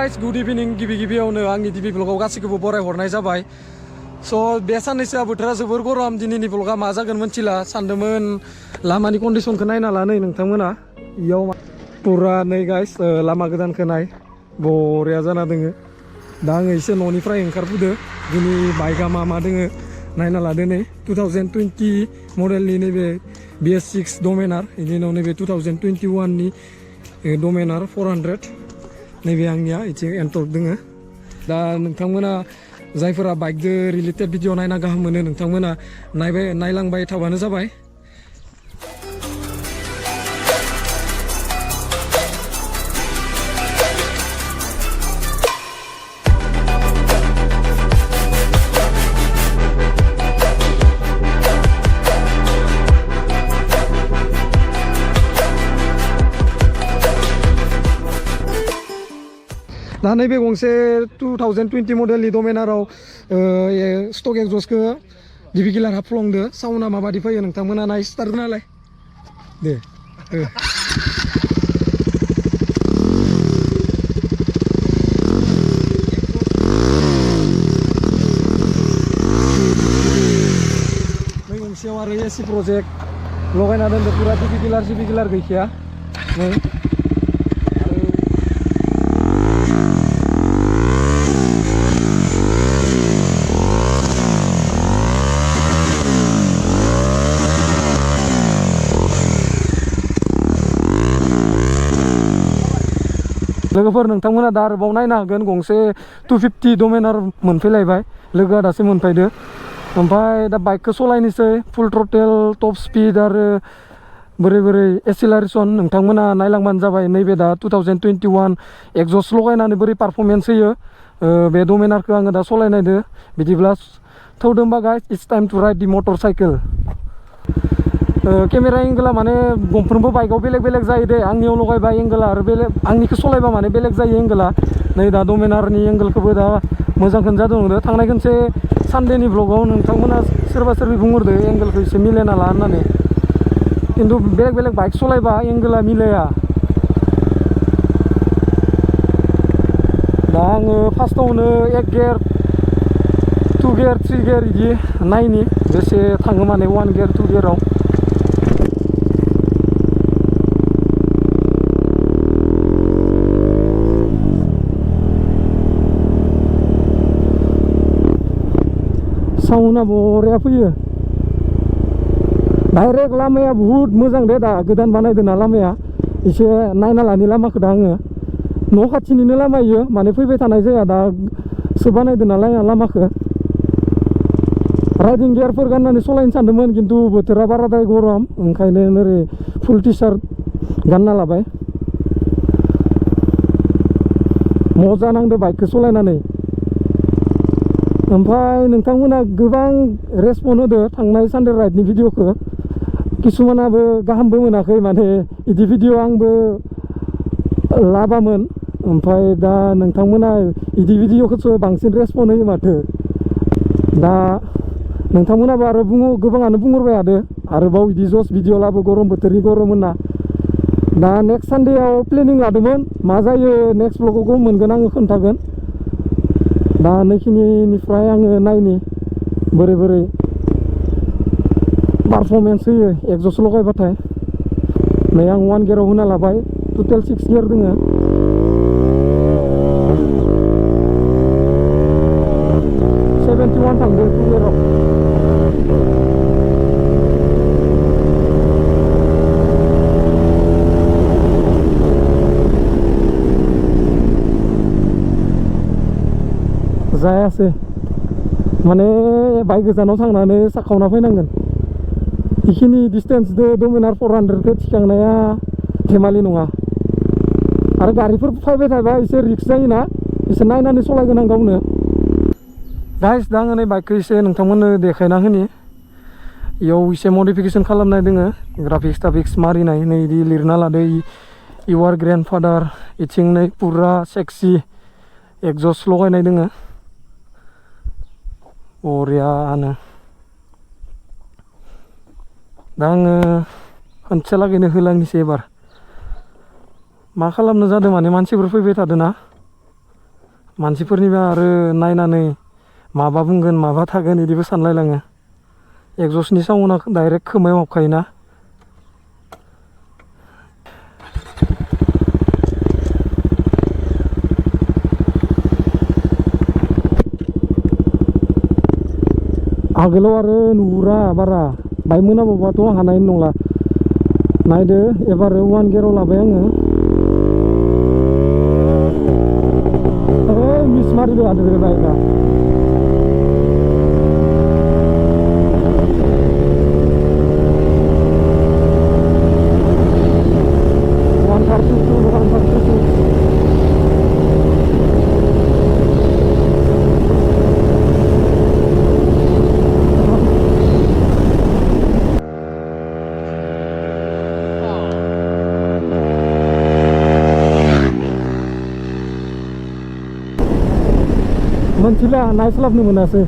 guys good इभिनिं गिबियावनो आंनि गिबि ब्लगाव गासैखौबो बरायहरनाय जाबाय स' बे साननैसोआ बोथोरा जोबोर गरम दिनैनि ब्लगा मा जागोन मोनथिला सानदोंमोन लामानि कन्डिसनखौ नायना ला नै नोंथांमोना इयाव पुरा नै गाइस लामा गोदानखौ नाय बरिया जाना दोङो दा आङो एसे न'निफ्राय ओंखारबोदो दिनै बाइकआ मा दोङो नायना लादो नै 2020 मडेलनि नैबे BS6 डमिनार बेनि उनाव नैबे 2021 नि डमिनार 400 नैबे आंनिया इथिं एन्टर्क दोङो दा नोंथांमोना जायफोरा बाइकजों रिलेटेड भिडिअ नायना गाहाम मोनो नोंथांमोना नायलांबाय थाबानो जाबाय दा नैबे गंसे 2020 मडेलनि डमिनाराव स्टक एक्जस्टखौ गिबि गिलार हाबफ्लंदो साउन्डआ माबादि फैयो नोंथांमोना नाय स्टार्ट नालाय दे बै गंसेयाव आरो एसि प्रजेक्ट लगायना दोनदो पुरा गिबि गिलार गैखाया लोगोफोर नोंथांमोना दा आरोबाव नायनो हागोन गंसे 250 डमिनार मोनफैलायबाय लोगोआ दासो मोनफैदो ओमफ्राय दा बाइकखौ सलायनोसै फुल थ्रटेल टप स्पिड आरो बोरै एक्सेलारेशन नोंथांमोना नायलांबानो जाबाय नैबे दा 2021 एक्जस्ट लगायनानै बोरै पारफरमेन्स होयो बे डमिनारखौ आङो दा सलायनायदो बिदिब्ला थौदो होमबा guys it's time to ride the motorcycle camera एंगला माने गंफ्रोमबो बाइकआव बेलेग जायो दे आंनियाव लगायबा एंगला आरो बेलेग आंनिखौ सलायबा माने बेलेग जायो एंगला नै दा डमिनारनि एंगलखौबो दा मोजांखौनो जादों नंदो थांनाय खनसे सानडेनि ब्लगाव नोंथांमोना सोरबा बुंहरदो एंगलखौ एसे मिलायना ला होननानै खिन्थु बेलेग बाइक सलायबा एंगला मिलाया दा आङो फार्स्टआवनो 1 गियार 2 गियार 3 गियार बिदि नायनि बेसे थाङो माने 1 गियार 2 गियाराव साउन्डआ बरिया फैयो डाइरेक्ट लामाया बुहुद मोजां दे दा गोदान बानायदों ना लामाया एसे नायना लानि लामाखौ दा आङो न' खाथिनिनो लामा इयो माने फैबाय थानाय जाया दा सो बानायदों नालाय लामाखौ राइडिं गियारफोर गाननानै सलायनो सानदोंमोन खिन्थु बोथोरा बाराद्राय गरम ओंखायनो ओरै फुल टि सार्ट गानना लाबाय मजा नांदो बाइकखौ सलायनानै ओमफ्राय नोंथांमोना गोबां रेसपन्स होदो थांनाय सानडे राइडनि भिडिअखौ किसुमानाबो गाहामबो मोनाखै माने बिदि भिडिअ आंबो लाबामोन ओमफ्राय दा नोंथांमोना बिदि भिडिअखौसो बांसिन रेसपन्स होयो माथो दा नोंथांमोनाबो आरो गोबाङानो बुंहरबाय थादो आरोबाव बिदि जस भिडिअ लाबो गरम बोथोरनि गरम होनना दा नेक्स्ट सानडेआव प्लेनिं लादोंमोन मा जायो नेक्स्ट ब्लगाव मोनगोन आङो खोन्थागोन दा नैखिनिनिफ्राय आङो नायनि बोरै पारफरमेन्स होयो एक्जस्ट लगायबाथाय नै आं 1 गियाराव होना लाबाय टटेल 6 गियार दोङो थांदों 2 गियाराव जायासै माने बाइक गोजानाव थांनानै साखावना फैनांगोन बेखिनि डिसटेन्सजों डमिनार 400खौ थिखांनाया धेमालि नङा आरो गारिफोर फैबाय थाबा एसे रिक्स जायोना एसे नायनानै सलायगोन आं गावनो गाइस दा आङो नै बाइकखौ एसे नोंथांमोननो देखायना होनि इयाव एसे मडिफिकेसन खालामनाय दोङो ग्राफिक्स मारिनाय नै इदि लिरना लादो इउआर ग्रेन्डफादार इथिं नै पुरा सेक्सि एक्जस्ट लगायनाय दोङो बरियानो दा आङो खनसे लागैनो होलांनोसै एबार मा खालामनो जादों माने मानसिफोर फैबाय थादों ना मानसिफोरनिबा आरो नायनानै माबा बुंगोन माबा थागोन बिदिबो सानलायलाङो एगजस्टनि साउन्डआ डाइरेक्ट खोमायाव हाबखायोना आगोलाव आरो नुहुरा बारा बाय मोनाबावबाथ' हानाय नंला नायदो एबार 1 गियाराव लाबाय आङो मिस मारिबाय आरो बे बाइकआ मोनथिला नायस्लाबनो मोनासै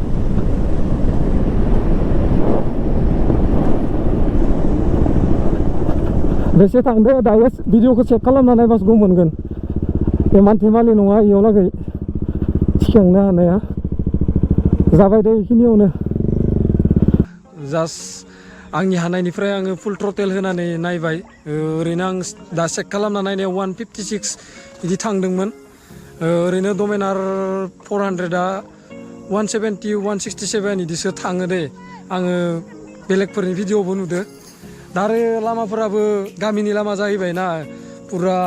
बेसे थांदो दायो भिडिअखौ चेक खालामना नायबासो गम मोनगोन इमान थेमालि नङा इयाव लागै थिखांनो हानाया जाबाय दे बेखिनियावनो जास्ट आंनि हानायनिफ्राय आङो फुल थ्रटेल होनानै नायबाय ओरैनो आं दा चेक खालामना नायनायाव 156 बिदि थांदोंमोन ओरैनो डमिनार 400आ 170 167 बिदिसो थाङो दे आङो बेलेगफोरनि भिडिअबो नुदो दा आरो लामाफोराबो गामिनि लामा जाहैबायना पुरा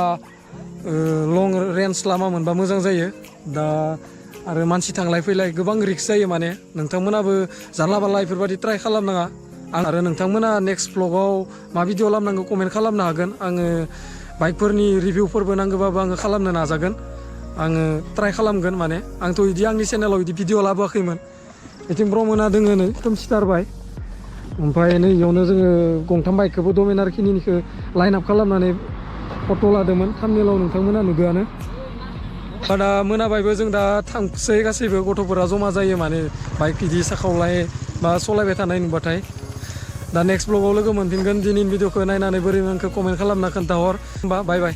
लं रेन्ज लामा मोनबा मोजां जायो दा आरो मानसि थांलाय फैलाय गोबां रिक्स जायो माने नोंथांमोनाबो जानला बानला बेफोरबायदि ट्राय खालामनाङा आरो नोंथांमोना नेक्स्ट ब्लगाव मा भिडिअ खालामनांगौ कमेन्ट खालामनो हागोन आङो बाइकफोरनि रिभिउफोरबो नांगौबाबो आङो खालामनो नाजागोन आङो ट्राय खालामगोन माने आंथ' बिदि आंनि चेनेलाव बिदि भिडिअ लाबोआखैमोन बिथिं ब्रमोना दोङो नै खोमसिथारबाय ओमफ्राय नै इयावनो जोङो गंथाम बाइकखौबो डमिनार खिनिखौ लाइन आप खालामनानै फट' लादोंमोन थाम्बनेइलाव नोंथांमोना नुदोंआनो दा मोनाबायबो जों दा थांसै गासैबो गथ'फोरा जमा जायो माने बाइक बिदि साखावलाय बा सालायबाय थानाय नुबाथाय दा नेक्स्ट ब्लगाव लोगो मोनफिनगोन दिनैनि भिडिअखौ नायनानै बोरै मोनखो कमेन्ट खालामना खोन्थाहर होमबा बाय बाय